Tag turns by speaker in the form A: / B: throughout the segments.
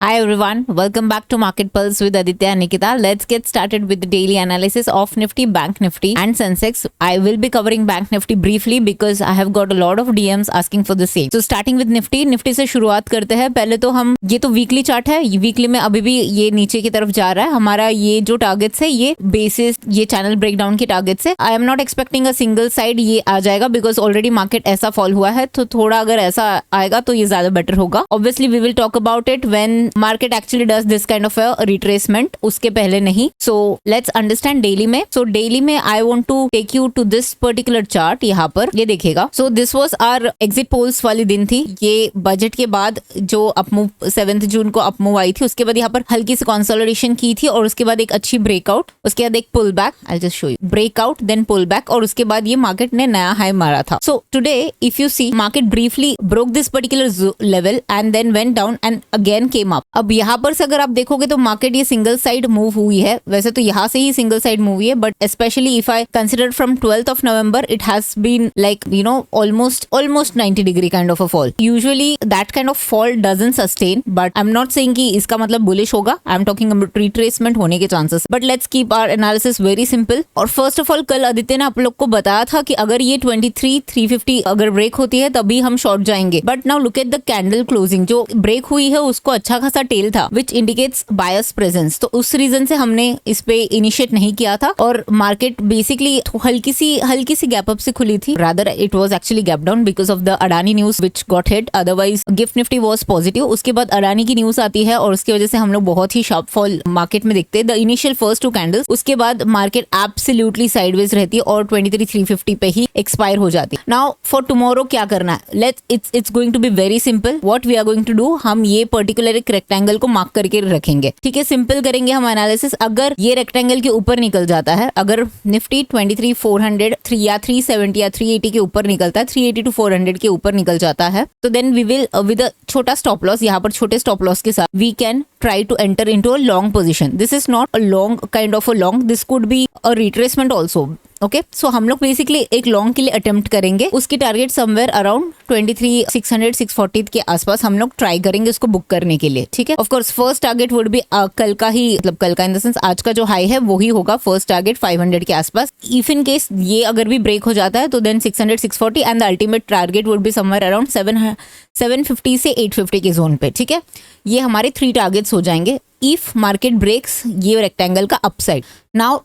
A: Hi everyone, welcome back to Market Pulse with Aditya and Nikita. Let's get started with the daily analysis of Nifty, Bank Nifty and Sensex. I will be covering Bank Nifty briefly because I have got a lot of DMs asking for the same. So starting with Nifty, Nifty से शुरुआत करते हैं। पहले तो हम ये तो weekly chart है, वीकली में अभी भी ये नीचे की तरफ जा रहा है। हमारा ये जो टारगेट्स है ये बेसिस ये चैनल ब्रेकडाउन के टारगेट्स है। I am not expecting a single side ये आ जाएगा बिकॉज ऑलरेडी मार्केट ऐसा फॉल हुआ है, तो थोड़ा अगर ऐसा आएगा तो ये ज्यादा बेटर होगा। Obviously we will talk about it when market actually does this kind of a retracement, उसके पहले नहीं। सो लेट्स अंडरस्टैंड डेली में। सो डेली में I want to take you to this particular chart. यहाँ पर ये देखिएगा। So this was our exit polls वाली दिन थी। ये बजट के बाद जो अपमूव 7 जून को अपमूव आई थी, उसके बाद यहाँ पर हल्की सी कंसोलिडेशन की थी और उसके बाद एक अच्छी ब्रेकआउट, उसके बाद एक pull back. I just show you breakout then pull back और उसके बाद ये मार्केट ने नया हाई मारा था। So today if you see market briefly broke this particular level and then went down and again came up. अब यहाँ पर से अगर आप देखोगे तो मार्केट ये सिंगल साइड मूव हुई है। वैसे तो यहाँ से ही सिंगल साइड मूव हुई है, but specially if I consider from 12th of November it has been like almost 90 degree kind of a fall. Usually that kind of fall doesn't sustain, but I'm not saying कि इसका मतलब bullish होगा। I'm talking about retracement होने के chances. But let's keep our analysis very simple. और first of all कल आदित्य ने आप लोग को बताया था कि अगर ये 23,350 अगर ब्रेक होती है तभी हम शॉर्ट जाएंगे। But now look at the candle closing, जो ब्रेक हुई है उसको अच्छा खासा टेल था विच इंडिकेट्स बायर्स प्रेजेंस। तो उस रीजन से हमने इस पे इनिशिएट नहीं किया था और मार्केट बेसिकली हल्की सी गैप अप से खुली थी। Rather it was actually gap down because of the Adani news which got hit. Otherwise gift Nifty was positive. उसके बाद अडानी की न्यूज आती है और उसकी वजह से हम लोग बहुत ही शार्प फॉल मार्केट में देखते हैं। द इनिशियल फर्स्ट 2 कैंडल्स, उसके बाद मार्केट एब्सोल्युटली साइडवेज रहती है और 23,350 पे ही एक्सपायर हो जाती है। नाउ फॉर टुमारो क्या करना है? Let's it's going to be very simple. What we are going to do, हम ये पर्टिकुलर एक रेक्टेंगल को मार्क करके रखेंगे। ठीक है, सिंपल करेंगे हम एनालिसिस। अगर ये रेक्टेंगल के ऊपर निकल जाता है, अगर निफ्टी 23,400 या 370 या 380 के ऊपर निकलता है, 380 to 400 के ऊपर निकल जाता है, तो then we will with a छोटा स्टॉप लॉस, यहाँ पर छोटे स्टॉप लॉस के साथ we can try to enter into a long position. This is not a long kind of a long, this could be a retracement also. Okay, so हम लोग basically एक long के लिए अटेम्प्ट करेंगे। उसकी target somewhere around 23,600 640 के आसपास हम लोग ट्राई करेंगे उसको बुक करने के लिए। ठीक है, of course first target would B कल का ही, मतलब कल का इन द सेंस आज का जो हाई है वो ही होगा फर्स्ट टारगेट 500 के आसपास। इफ इन केस ये अगर भी ब्रेक हो जाता है तो then 600 640 and the ultimate target would be somewhere around 750 से 850 के जोन पे। ठीक है, ये हमारे 3 टारगेट्स हो जाएंगे इफ मार्केट ब्रेक्स ये रेक्टेंगल का अपसाइड। नाउ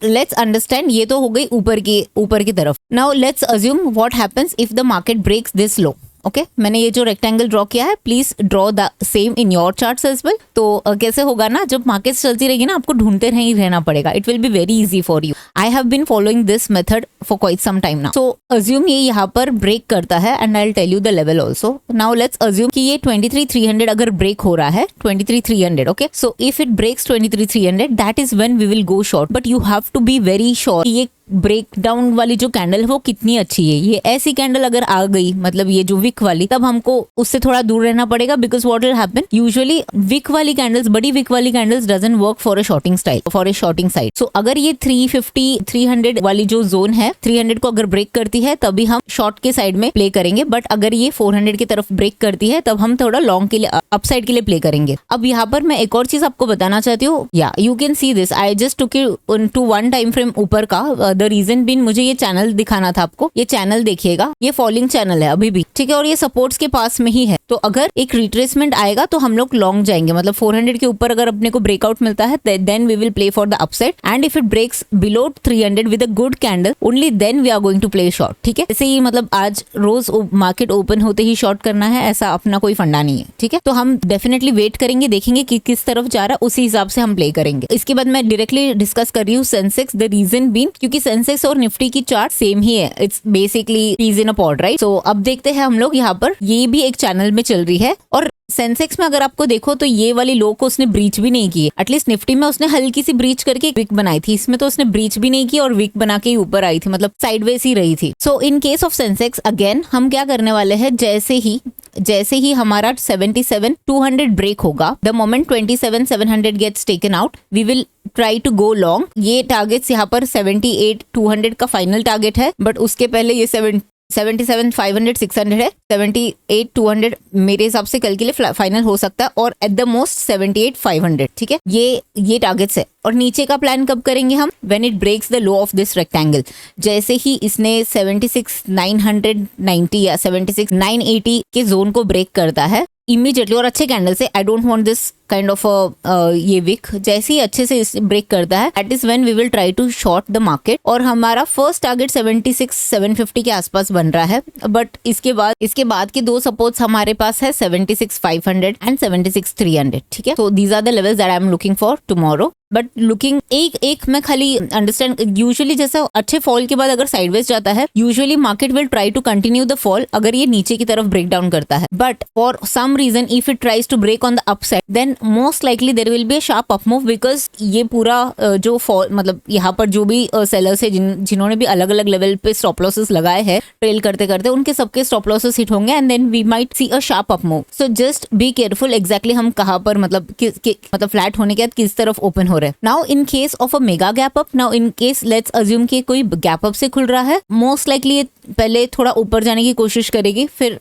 A: let's understand, ये तो हो गई ऊपर की तरफ। Now let's assume what happens if the market breaks this low. Okay, मैंने ये जो रेक्टेंगल ड्रॉ किया है, please draw the same in your charts as well. तो कैसे होगा ना, जब मार्केट चलती रहेगी ना, आपको ढूंढते नहीं रहना पड़ेगा। It will be very easy for you. I have been following this method for quite some time now. So assume ये यहाँ पर ब्रेक करता है and I will tell you the level also. Now let's assume कि ये 23,300 अगर break हो रहा है, 23,300। Okay, so if it breaks 23,300 that is when we will go short. But you have to be very sure ये break down वाली जो candle है वो कितनी अच्छी है। ये ऐसी कैंडल अगर आ गई, मतलब ये जो विक वाली, तब हमको उससे थोड़ा दूर रहना पड़ेगा because what will happen, usually wick वाली कैंडल्स, बड़ी विक वाली candles doesn't work for a shorting style, for a shorting side. So अगर ये 350 300 वाली जो जोन है, 300 को अगर ब्रेक करती है तभी हम शॉर्ट के साइड में प्ले करेंगे। बट अगर ये 400 की तरफ ब्रेक करती है तब हम थोड़ा लॉन्ग के लिए, अपसाइड के लिए प्ले करेंगे। अब यहाँ पर मैं एक और चीज आपको बताना चाहती हूँ। या you can see this, I just took it to 1 time frame ऊपर का। द रीजन बीन, मुझे ये चैनल दिखाना था आपको। ये चैनल देखिएगा, ये फॉलिंग चैनल है अभी भी। ठीक है, और ये सपोर्ट्स के पास में ही है। तो अगर एक रिट्रेसमेंट आएगा तो हम लोग लॉन्ग जाएंगे, मतलब 400 के ऊपर अगर अपने को ब्रेकआउट मिलता है then we will play for the upside. And if it breaks below 300 with a good candle only then we are going to play short. ठीक है, ऐसे ही मतलब आज रोज मार्केट ओपन होते ही शॉर्ट करना है ऐसा अपना कोई फंडा नहीं है। ठीक है, तो हम डेफिनेटली वेट करेंगे, देखेंगे कि किस तरफ जा रहा है, उसी हिसाब से हम प्ले करेंगे। इसके बाद मैं डायरेक्टली डिस्कस कर रही हूँ सेंसेक्स। द रीजन बीन क्योंकि सेंसेक्स और निफ्टी की चार्ट सेम ही है। It's basically peas in a pod, right? So अब देखते हैं हम लोग, यहाँ पर ये भी एक चैनल में चल रही है और सेंसेक्स में अगर आपको देखो तो ये वाली लो को उसने ब्रीच भी नहीं की। एटलीस्ट निफ्टी में उसने हल्की सी ब्रीच करके विक बनाई थी, इसमें तो उसने ब्रीच भी नहीं की और विक बना के ही ऊपर आई थी, मतलब साइडवेज ही रही थी। So in case of Sensex again हम क्या करने वाले हैं, जैसे ही हमारा 77,200 ब्रेक होगा, the moment 27,700 gets taken out, we will try to go long. ये टारगेट्स यहाँ पर 78,200 का फाइनल टारगेट है, बट उसके पहले ये 77,500 600 है, 78,200 मेरे हिसाब से कल के लिए फाइनल हो सकता है, और एट द मोस्ट 78,500। ठीक है, ये टारगेट्स है। और नीचे का प्लान कब करेंगे हम? When it breaks the low of this rectangle. जैसे ही इसने 76,990 या 76,980 के जोन को ब्रेक करता है इमीडिएटली, और अच्छे कैंडल से, I don't want this kind of ये विक, जैसे ही अच्छे से ब्रेक करता है, that is when we will try to short the market. और हमारा फर्स्ट टारगेट 76,750 के आसपास बन रहा है, बट इसके बाद के दो सपोर्ट्स हमारे पास है 76,500 एंड 76,300। ठीक है, so these are the levels that I am looking for tomorrow. But looking एक मैं खाली अंडरस्टैंड, यूजुअली जैसा अच्छे फॉल के बाद अगर साइडवेज जाता है, usually market will try to continue the fall अगर ये नीचे की तरफ ब्रेक डाउन करता है। But for some reason if it tries to break on the upside, then most likely there will be a sharp up move, because ये पूरा जो फॉल, मतलब यहाँ पर जो भी सेलर्स है जिन्होंने भी अलग अलग लेवल पे स्टॉप लॉसेस लगाए हैं ट्रेल करते करते, उनके सबके स्टॉप लॉसेस हिट होंगे and then we might see a sharp up move. So just be careful exactly हम कहाँ पर, मतलब फ्लैट होने के बाद किस तरफ ओपन हो रहे हैं। Now in case of a mega gap up, now in case let's assume कि कोई गैप अप से खुल रहा है, मोस्ट लाइकली ये पहले थोड़ा ऊपर जाने की कोशिश करेगी, फिर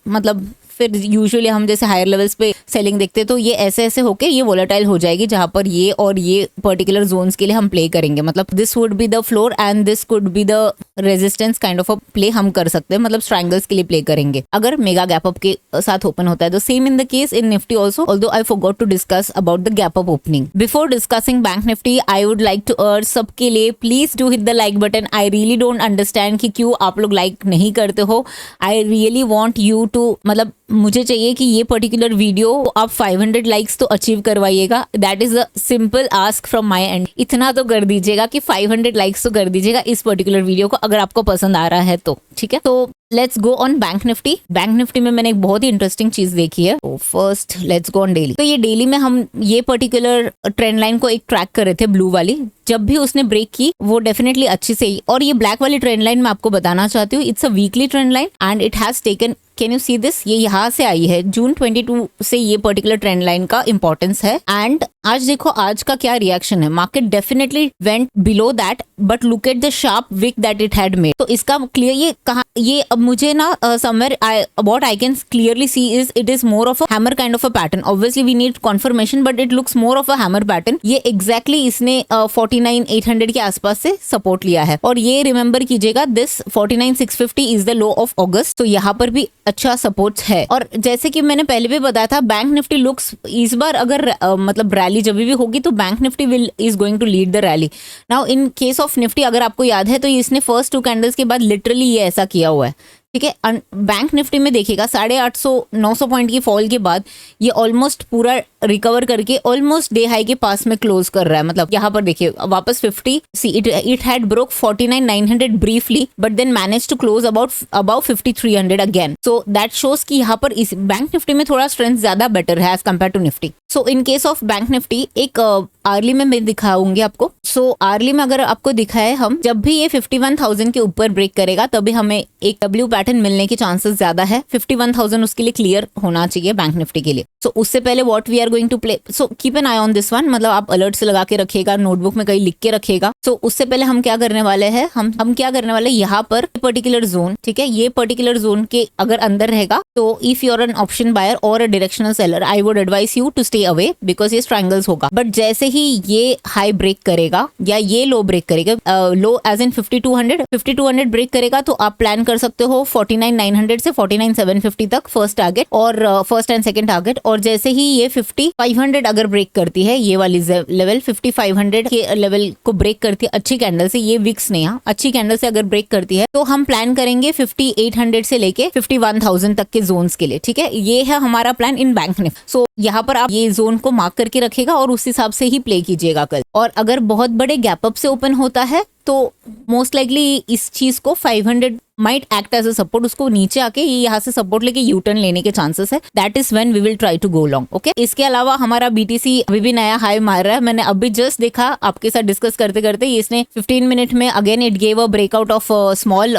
A: यूजुअली हम जैसे हायर लेवल्स पे सेलिंग देखते हैं तो ये ऐसे होके ये वोलेटाइल हो जाएगी, जहां पर ये और ये पर्टिकुलर जोन्स के लिए हम प्ले करेंगे। मतलब this would be the floor and this could be the resistance kind of a play हम कर सकते हैं, मतलब ट्रायंगल्स के लिए प्ले करेंगे अगर मेगा गैप अप के साथ ओपन होता है। तो same in the case in Nifty also, although I forgot to discuss about the gap up opening. Before discussing bank Nifty, I would like to urge सबके लिए please do hit the like button. I really don't understand कि क्यों आप लोग like नहीं करते हो। I really want you to, मतलब मुझे चाहिए कि ये पर्टिकुलर वीडियो आप 500 लाइक्स तो अचीव करवाइएगा। That is a simple ask from my and. इतना तो कर दीजिएगा कि 500 लाइक्स तो कर दीजिएगा इस पर्टिकुलर वीडियो को, अगर आपको पसंद आ रहा है तो। ठीक है, तो let's go on bank Nifty. Bank Nifty में मैंने एक बहुत ही इंटरेस्टिंग चीज देखी है। तो first let's go on daily. तो ये डेली में हम ये पर्टिकुलर ट्रेंड लाइन को एक ट्रैक कर रहे थे, ब्लू वाली। जब भी उसने ब्रेक की वो डेफिनेटली अच्छी से ही, और ये ब्लैक वाली ट्रेंड लाइन मैं आपको बताना चाहती हूँ, it's a weekly trend line and it has taken, can you see this, ये यहाँ से आई है जून 22 से ये पर्टिकुलर ट्रेंड लाइन का इंपॉर्टेंस है। एंड आज देखो आज का क्या रिएक्शन है, market definitely went below that, but look at the sharp wick that it had made. तो इसका क्लियर ये कहा, ये अब मुझे ना somewhere what I can clearly C is it is more of a hammer kind of a pattern. Obviously we need confirmation, but it looks more of a hammer pattern. ये exactly इसने 49,800 के आसपास से सपोर्ट लिया है, और ये remember कीजिएगा this 49,650 is the low of अगस्त। तो यहाँ पर भी अच्छा सपोर्ट है। और जैसे कि मैंने पहले भी बताया था, बैंक निफ्टी लुक्स इस बार अगर मतलब रैली जब भी होगी तो bank Nifty will is going to lead the rally. Now in case of Nifty अगर आपको याद है तो इसने फर्स्ट 2 कैंडल्स के बाद लिटरली ये ऐसा किया हुआ है। ठीक है, बैंक निफ्टी में देखिएगा 850-900 पॉइंट की फॉल के बाद ये ऑलमोस्ट पूरा रिकवर करके ऑलमोस्ट डे हाई के पास में क्लोज कर रहा है। मतलब यहाँ पर देखिए वापस 50, see it had broke 49,900 briefly, but then manage to close about 5300 again. So that shows कि यहाँ पर इस बैंक निफ्टी में थोड़ा स्ट्रेंथ ज्यादा बेटर है as compared to Nifty. So in case of bank Nifty एक आर्ली में मैं दिखाऊंगी आपको। सो आर्ली में अगर आपको दिखाए, हम जब भी ये 51,000 के ऊपर ब्रेक करेगा तभी हमें एक डब्ल्यू पैटर्न मिलने के चांसेस ज्यादा है। 51,000 उसके लिए क्लियर होना चाहिए बैंक निफ्टी के लिए। सो उससे पहले what we are going to play, so keep an eye on this one, मतलब आप अलर्ट से लगा के रखिएगा, नोटबुक में कहीं लिख के रखिएगा। सो उससे पहले हम क्या करने वाले हैं, हम क्या करने वाले, यहाँ पर पर्टिकुलर जोन, ठीक है, ये पर्टिकुलर जोन के अगर अंदर रहेगा तो if you are an option buyer और a directional seller, I would advise you to stay away because ये ट्रायंगल्स होगा। बट जैसे ही ये हाई ब्रेक करेगा या ये लो ब्रेक करेगा, लो एज इन 5200 ब्रेक करेगा, तो आप प्लान कर सकते हो 49,900 से 49,750 तक फर्स्ट टारगेट और फर्स्ट एंड सेकंड टारगेट। और जैसे ही ये 5500 अगर ब्रेक करती है, ये वाली लेवल 5500 के लेवल को ब्रेक करती है अच्छी कैंडल से, ये विक्स नहीं है, अच्छी कैंडल से अगर ब्रेक करती है तो हम प्लान करेंगे 5800 से लेके 51,000 तक के जोन्स के लिए। ठीक है, ये है हमारा प्लान इन बैंक निफ्टी। सो यहाँ पर आप ये जोन को मार्क करके रखेगा और उस हिसाब से ही प्ले कीजिएगा कल। और अगर बहुत बड़े गैप अप से ओपन होता है तो मोस्ट लाइकली इस चीज को 500 might act as a support, उसको नीचे आके ये यहाँ से सपोर्ट लेके यू टर्न लेने के चांसेस है। That is when we will try to go long. Okay, इसके अलावा हमारा बीटीसी अभी भी नया हाई मार रहा है। मैंने अभी जस्ट देखा आपके साथ डिस्कस करते करते, इसने 15 मिनट में again it gave a breakout of small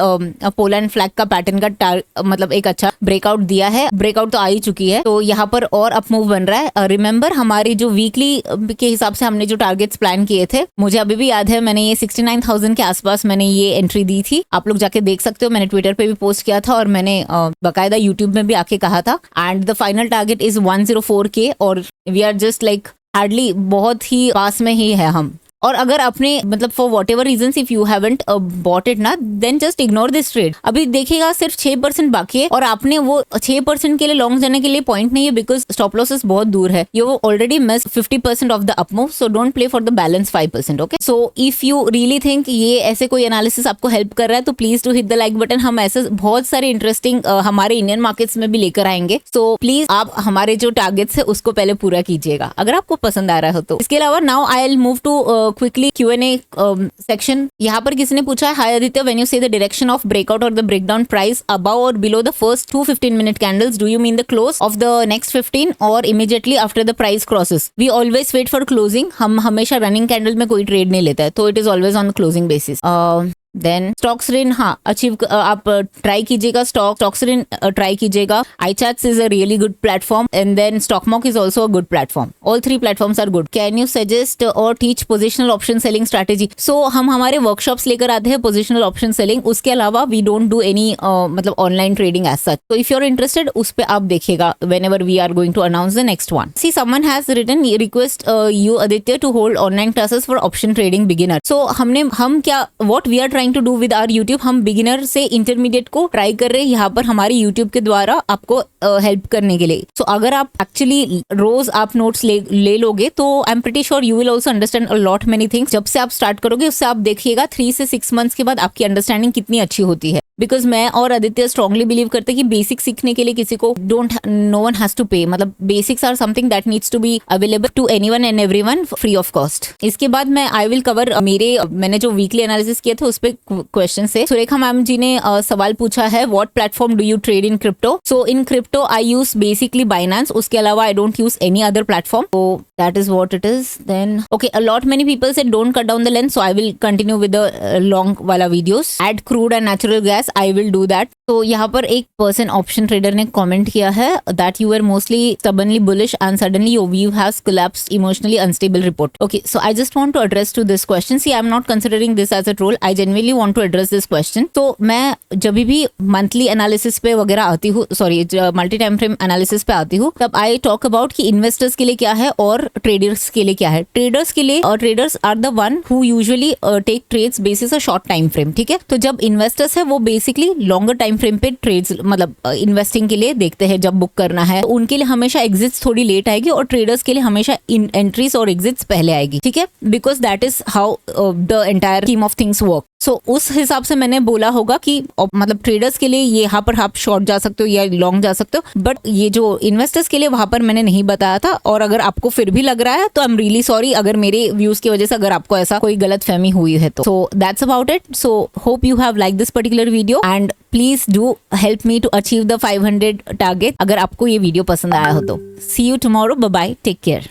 A: pole and flag का पैटर्न का मतलब एक अच्छा ब्रेकआउट दिया है। ब्रेकआउट तो आ ही चुकी है, तो यहाँ पर और अप मूव बन रहा है। रिमेंबर हमारी जो वीकली के हिसाब से हमने जो टारगेट्स प्लान किए थे, मुझे अभी भी याद है, मैंने ये 69,000 10,000 के आसपास मैंने ये एंट्री दी थी, आप लोग जाके देख सकते हो, मैंने ट्विटर पे भी पोस्ट किया था और मैंने बकायदा यूट्यूब में भी आके कहा था। And the final target is 104K और we are just like hardly बहुत ही पास में ही है हम। और अगर आपने मतलब for whatever reason if you haven't bought it ना, then just ignore this trade. अभी देखिएगा सिर्फ 6% बाकी है और आपने वो 6% के लिए लॉन्ग जाने के लिए पॉइंट नहीं है, बिकॉज स्टॉप लॉसेस बहुत दूर है। You already miss 50% of the up move, so don't play for the balance 5%। Okay, so if you really think ये ऐसे कोई एनालिसिस आपको हेल्प कर रहा है तो please to hit the like button. हम ऐसे बहुत सारे इंटरेस्टिंग हमारे इंडियन मार्केट्स में भी लेकर आएंगे, सो प्लीज आप हमारे जो टारगेट्स है उसको पहले पूरा कीजिएगा अगर आपको पसंद आ रहा हो तो। इसके अलावा now I will move to quickly Q&A section. यहाँ पर किसी ने पूछा है, hi Aditya, when you say the direction of breakout और द ब्रेकडाउन प्राइस अबव और below the first 2 15-minute candles, do you mean the close of the next 15 और immediately after the price crosses? We always wait for closing. हम हमेशा running candle में कोई trade नहीं लेता है, तो it is always on closing basis. Then stocks रिन, हाँ अचीव आप ट्राई कीजिएगा, स्टॉक्स रिन ट्राई कीजिएगा। iCharts is a really good platform and then Stockmock is also a good platform. All 3 platforms are good. Can you suggest और teach positional option selling strategy? So हम हमारे वर्कशॉप्स लेकर आते हैं positional option selling, उसके अलावा we don't do any मतलब online trading as such. तो इफ यू आर इंटरेस्टेड उस पर आप देखिएगा whenever we are going to announce the next one. See someone has written request you Aditya to hold online classes for option trading beginner. So हम क्या what we are trying to do with our YouTube, हम beginner से intermediate को try कर रहे हैं यहाँ पर हमारे यूट्यूब के द्वारा आपको हेल्प करने के लिए। सो अगर आप एक्चुअली रोज आप नोट्स ले लोगे तो I am pretty sure you will also understand a lot many things. जब से आप स्टार्ट करोगे उससे आप देखिएगा 3 से 6 मंथ्स के बाद आपकी अंडरस्टैंडिंग कितनी अच्छी होती है। बिकॉज मैं और आदित्य स्ट्रांगली बिलीव करते हैं कि बेसिक सीखने के लिए किसी को no one has to pay, मतलब basics are something that needs to be available to anyone and everyone free of cost. इसके बाद मैं आई विल कवर मैंने जो वीकली एनालिसिस किए थे उस पे क्वेश्चन से। सुरेखा मैम जी ने सवाल पूछा है, what platform do you trade in crypto? So in crypto I use basically Binance, उसके अलावा I don't use any other platform. So that is what it is. Then okay, a lot many people say don't cut down the length, so I will continue with the long वाला videos. Add crude and natural gas, I will do that. तो यहाँ पर एक person option trader ने comment किया है that you are mostly stubbornly bullish and suddenly your view has collapsed, emotionally unstable report. Okay, so I just want to address to this question. See, I'm not considering this as a troll. I genuinely want to address this question. तो मैं जब भी monthly analysis पे वगैरह आती हूँ, sorry multi time frame analysis पे आती हूँ, तब आई टॉक अबाउट कि इन्वेस्टर्स के लिए क्या है और ट्रेडर्स के लिए क्या है। ट्रेडर्स के लिए और traders are the one who usually take trades basis a short time frame, ठीक है। तो जब इन्वेस्टर्स है वो बेसिकली लॉन्गर टाइम फ्रेम पे ट्रेड्स मतलब इन्वेस्टिंग के लिए देखते हैं, जब बुक करना है तो उनके लिए हमेशा एग्जिट्स थोड़ी लेट आएगी और ट्रेडर्स के लिए हमेशा एंट्रीज और एग्जिट्स पहले आएगी, ठीक है, because that is how the entire scheme of things work. So उस हिसाब से मैंने बोला होगा कि मतलब ट्रेडर्स के लिए ये यहाँ पर आप शॉर्ट जा सकते हो या लॉन्ग जा सकते हो, बट ये जो इन्वेस्टर्स के लिए वहां पर मैंने नहीं बताया था। और अगर आपको फिर भी लग रहा है तो आई एम रियली सॉरी, अगर मेरे व्यूज की वजह से अगर आपको ऐसा कोई गलत फहमी हुई है तो। So that's about it. So hope you have like this particular video and please do help me to achieve the 500 target अगर आपको ये वीडियो पसंद आया हो तो। See you tomorrow, bye bye, take care.